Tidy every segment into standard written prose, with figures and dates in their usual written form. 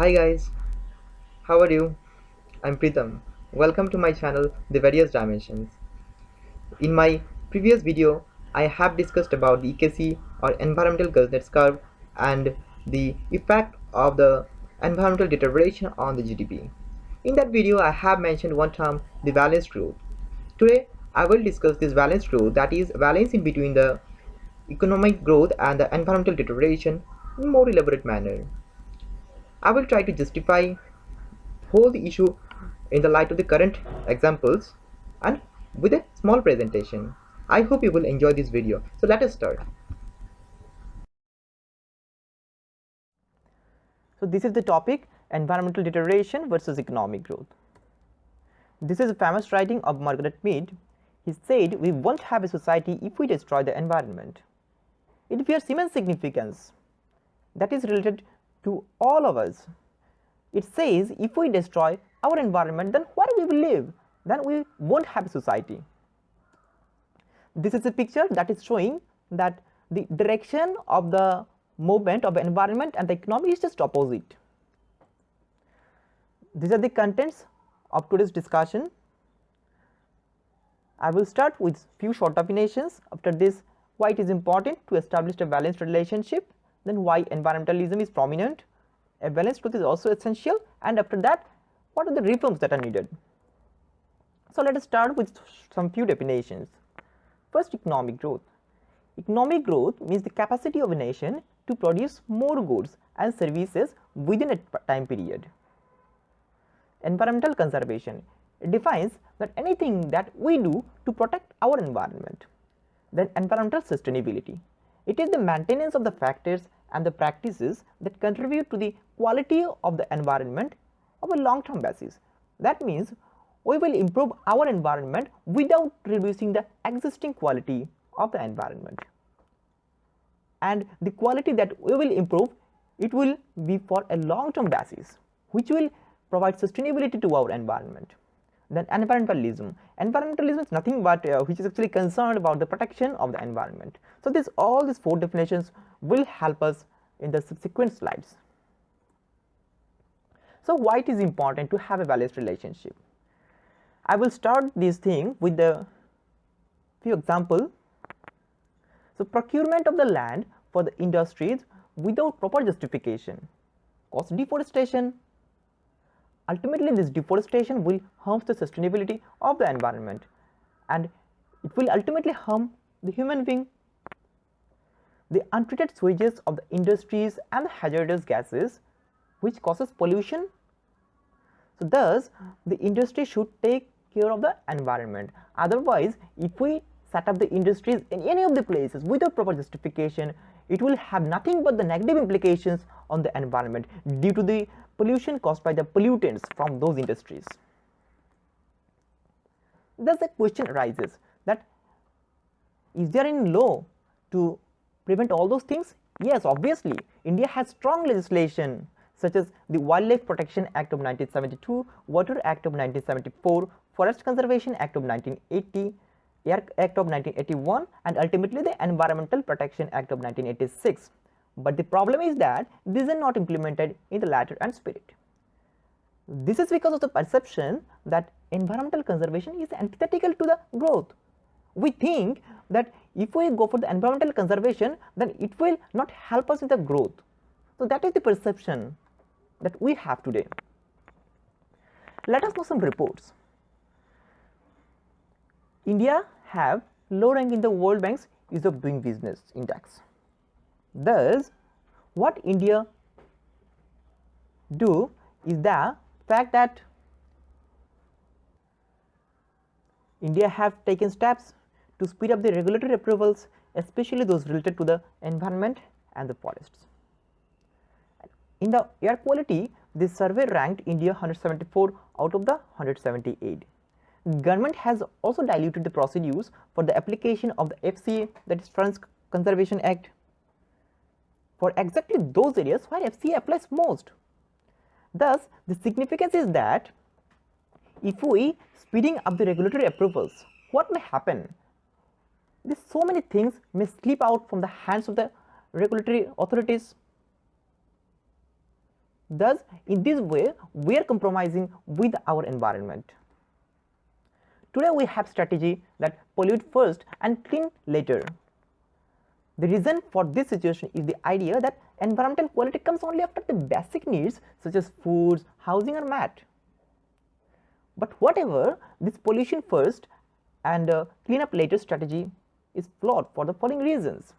Hi guys, how are you? I'm Pritham. Welcome to my channel, The Various Dimensions. In my previous video, I have discussed about the EKC or environmental governance curve and the effect of the environmental deterioration on the GDP. In that video, I have mentioned one term, the valence growth. Today, I will discuss this valence growth, that is, valence in between the economic growth and the environmental deterioration in more elaborate manner. I will try to justify whole the issue in the light of the current examples and with a small presentation. I hope you will enjoy this video. So let us start. So this is the topic, environmental deterioration versus economic growth. This is a famous writing of Margaret Mead. He said, "We won't have a society if we destroy the environment." It bears immense significance that is related to all of us. It says if we destroy our environment, then where we will live? Then we won't have a society. This is a picture that is showing that the direction of the movement of the environment and the economy is just opposite. These are the contents of today's discussion. I will start with few short definitions. After this, why it is important to establish a balanced relationship, then why environmentalism is prominent, a balanced growth is also essential, and after that, what are the reforms that are needed. So let us start with some few definitions. First, economic growth. Economic growth means the capacity of a nation to produce more goods and services within a time period. Environmental conservation, it defines that anything that we do to protect our environment. Then environmental sustainability, it is the maintenance of the factors and the practices that contribute to the quality of the environment on a long term basis. That means we will improve our environment without reducing the existing quality of the environment, and the quality that we will improve, it will be for a long term basis, which will provide sustainability to our environment. Then environmentalism is nothing but which is actually concerned about the protection of the environment. So this all these four definitions will help us in the subsequent slides. So why it is important to have a balanced relationship? I will start this thing with the few example. So procurement of the land for the industries without proper justification cause deforestation. Ultimately, this deforestation will harm the sustainability of the environment, and it will ultimately harm the human being. The untreated sewages of the industries and the hazardous gases which causes pollution. So thus the industry should take care of the environment. Otherwise, if we set up the industries in any of the places without proper justification, it will have nothing but the negative implications on the environment due to the pollution caused by the pollutants from those industries. Thus the question arises that is there any law to prevent all those things? Yes, obviously India has strong legislation such as the Wildlife Protection Act of 1972, Water Act of 1974, Forest Conservation Act of 1980, Air Act of 1981, and ultimately the Environmental Protection Act of 1986. But the problem is that these are not implemented in the letter and spirit. This is because of the perception that environmental conservation is antithetical to the growth. We think that if we go for the environmental conservation, then it will not help us in the growth. So that is the perception that we have today. Let us know some reports. India have low rank in the World Bank's ease of doing business index. Thus, what India do is the fact that India have taken steps to speed up the regulatory approvals, especially those related to the environment and the forests. In the air quality, this survey ranked India 174 out of the 178. Government has also diluted the procedures for the application of the FCA, that is Forest Conservation Act, for exactly those areas where FCA applies most. Thus, the significance is that if we speeding up the regulatory approvals, what may happen? There so many things may slip out from the hands of the regulatory authorities. Thus, in this way, we are compromising with our environment. Today, we have strategy that pollute first and clean later. The reason for this situation is the idea that environmental quality comes only after the basic needs such as foods, housing or mat. But whatever, this pollution first and clean up later strategy is flawed for the following reasons.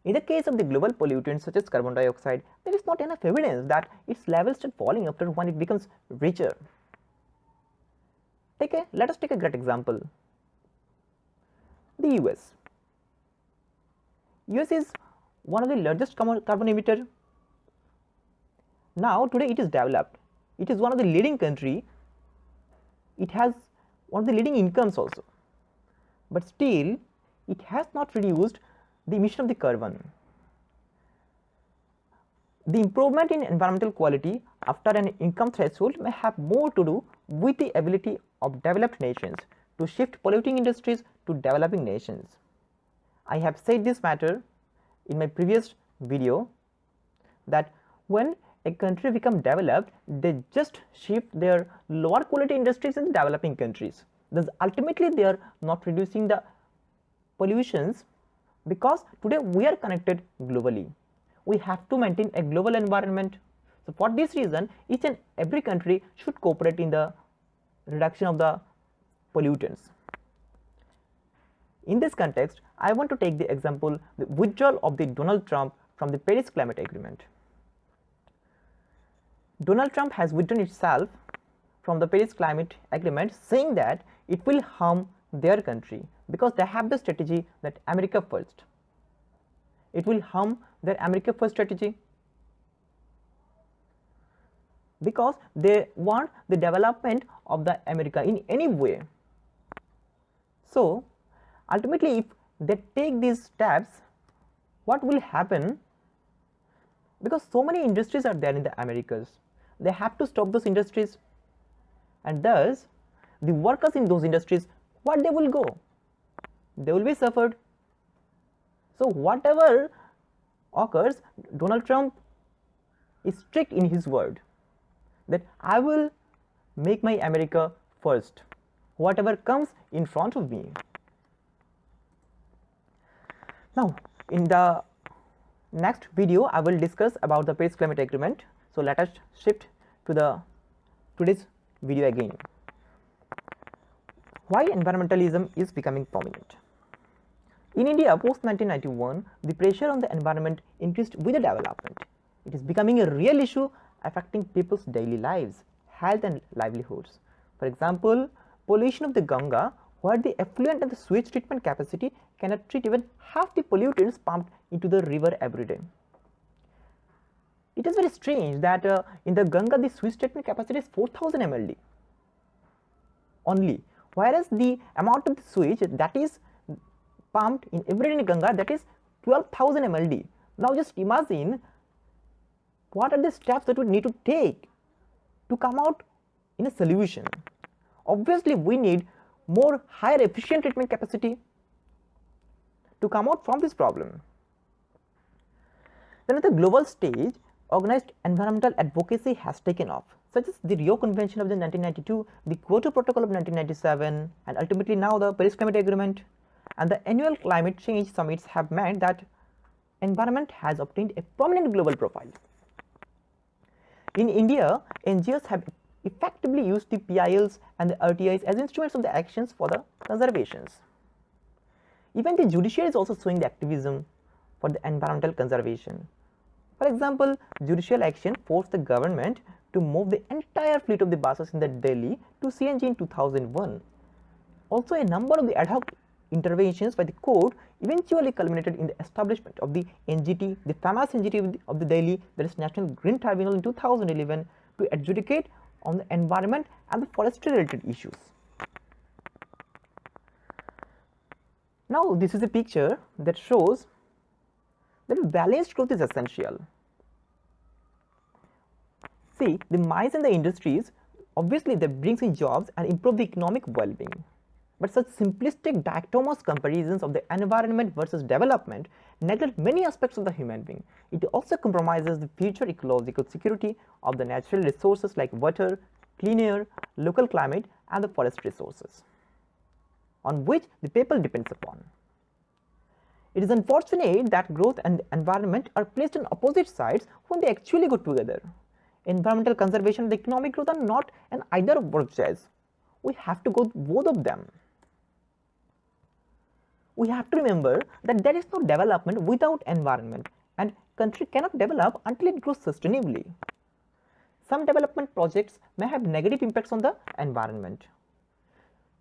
In the case of the global pollutants such as carbon dioxide, there is not enough evidence that its levels start falling after when it becomes richer. Let us take a great example. The US. US is one of the largest carbon emitter. Now today it is developed. It is one of the leading country. It has one of the leading incomes also. But still it has not reduced the emission of the carbon. The improvement in environmental quality after an income threshold may have more to do with the ability of developed nations to shift polluting industries to developing nations. I have said this matter in my previous video that when a country becomes developed, they just shift their lower quality industries in the developing countries. Thus ultimately they are not reducing the pollutions, because today we are connected globally. We have to maintain a global environment. So for this reason, each and every country should cooperate in the reduction of the pollutants. In this context, I want to take the example, the withdrawal of the Donald Trump from the Paris Climate Agreement. Donald Trump has withdrawn itself from the Paris Climate Agreement, saying that it will harm their country because they have the strategy that America first. It will harm their America first strategy because they want the development of the America in any way. So ultimately if they take these steps, what will happen? Because so many industries are there in the Americas, they have to stop those industries, and thus the workers in those industries, what they will go? They will be suffered. So whatever occurs, Donald Trump is strict in his word that I will make my America first, whatever comes in front of me. Now in the next video I will discuss about the Paris Climate Agreement. So let us shift to today's video again. Why environmentalism is becoming prominent? In India post 1991, the pressure on the environment increased with the development. It is becoming a real issue affecting people's daily lives, health and livelihoods. For example, pollution of the Ganga, where the effluent and the sewage treatment capacity cannot treat even half the pollutants pumped into the river every day. It is very strange that in the Ganga the sewage treatment capacity is 4000 mld only, whereas the amount of the sewage that is pumped in every day in Ganga, that is 12,000 mld. Now just imagine what are the steps that we need to take to come out in a solution. Obviously we need more higher efficient treatment capacity to come out from this problem. Then at the global stage, organized environmental advocacy has taken off, such as the Rio Convention of the 1992, the Kyoto Protocol of 1997, and ultimately now the Paris Climate Agreement, and the annual climate change summits have meant that environment has obtained a prominent global profile. In India, NGOs have effectively used the PILs and the RTIs as instruments of the actions for the conservations. Even the judiciary is also showing the activism for the environmental conservation. For example, judicial action forced the government to move the entire fleet of the buses in the Delhi to CNG in 2001. Also, a number of the ad hoc interventions by the court eventually culminated in the establishment of the NGT, the famous NGT of the Delhi, that is National Green Tribunal in 2011, to adjudicate on the environment and the forestry related issues. Now this is a picture that shows that balanced growth is essential. See, the mines and the industries, obviously that brings in jobs and improve the economic well-being. But such simplistic dichotomous comparisons of the environment versus development neglect many aspects of the human being. It also compromises the future ecological security of the natural resources like water, clean air, local climate, and the forest resources, on which the people depends upon. It is unfortunate that growth and environment are placed on opposite sides when they actually go together. Environmental conservation and economic growth are not an either or choice. We have to go both of them. We have to remember that there is no development without environment, and country cannot develop until it grows sustainably. Some development projects may have negative impacts on the environment.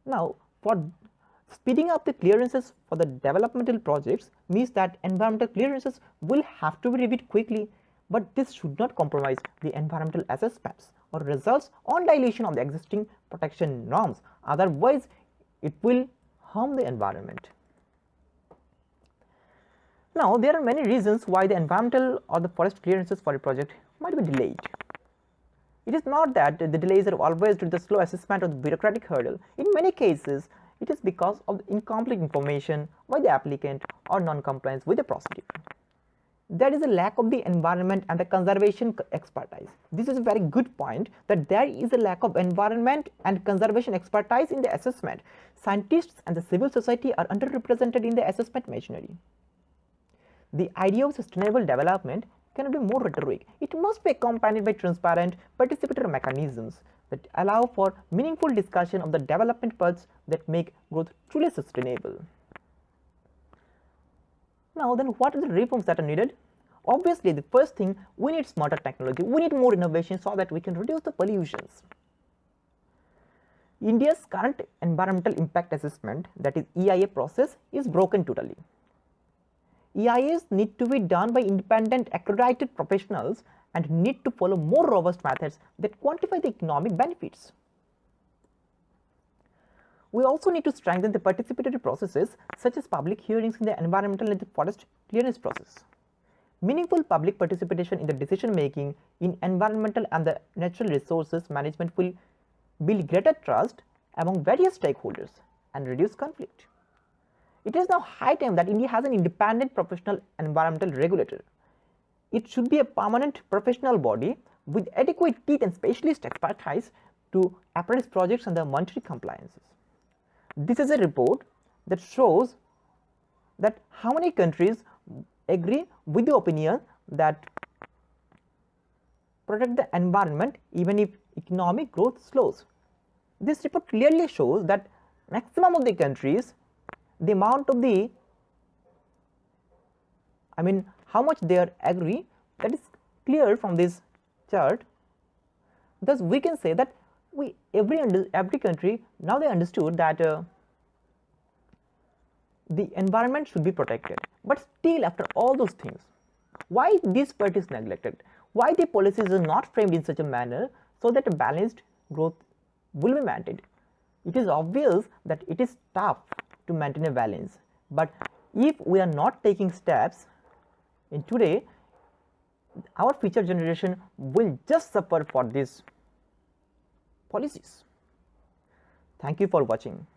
Now, for speeding up the clearances for the developmental projects means that environmental clearances will have to be reviewed quickly, but this should not compromise the environmental assessments or results on dilation of the existing protection norms. Otherwise, it will harm the environment. Now, there are many reasons why the environmental or the forest clearances for a project might be delayed. It is not that the delays are always due to the slow assessment or the bureaucratic hurdle. In many cases, it is because of the incomplete information by the applicant or non-compliance with the procedure. There is a lack of the environment and the conservation expertise. This is a very good point, that there is a lack of environment and conservation expertise in the assessment. Scientists and the civil society are underrepresented in the assessment machinery. The idea of sustainable development cannot be more rhetoric. It must be accompanied by transparent, participatory mechanisms that allow for meaningful discussion of the development paths that make growth truly sustainable. Now, then, what are the reforms that are needed? Obviously, the first thing, we need smarter technology. We need more innovation so that we can reduce the pollutions. India's current environmental impact assessment, that is EIA process, is broken totally. EIAs need to be done by independent accredited professionals and need to follow more robust methods that quantify the economic benefits. We also need to strengthen the participatory processes such as public hearings in the environmental and the forest clearance process. Meaningful public participation in the decision making in environmental and the natural resources management will build greater trust among various stakeholders and reduce conflict. It is now high time that India has an independent professional environmental regulator. It should be a permanent professional body with adequate teeth and specialist expertise to appraise projects and the monetary compliances. This is a report that shows that how many countries agree with the opinion that protect the environment even if economic growth slows. This report clearly shows that maximum of the countries, the amount of the, how much they are agree, that is clear from this chart. Thus, we can say that every country now they understood that the environment should be protected. But still, after all those things, why this part is neglected? Why the policies are not framed in such a manner so that a balanced growth will be maintained? It is obvious that it is tough to maintain a balance, but if we are not taking steps in today, our future generation will just suffer for these policies. Thank you for watching.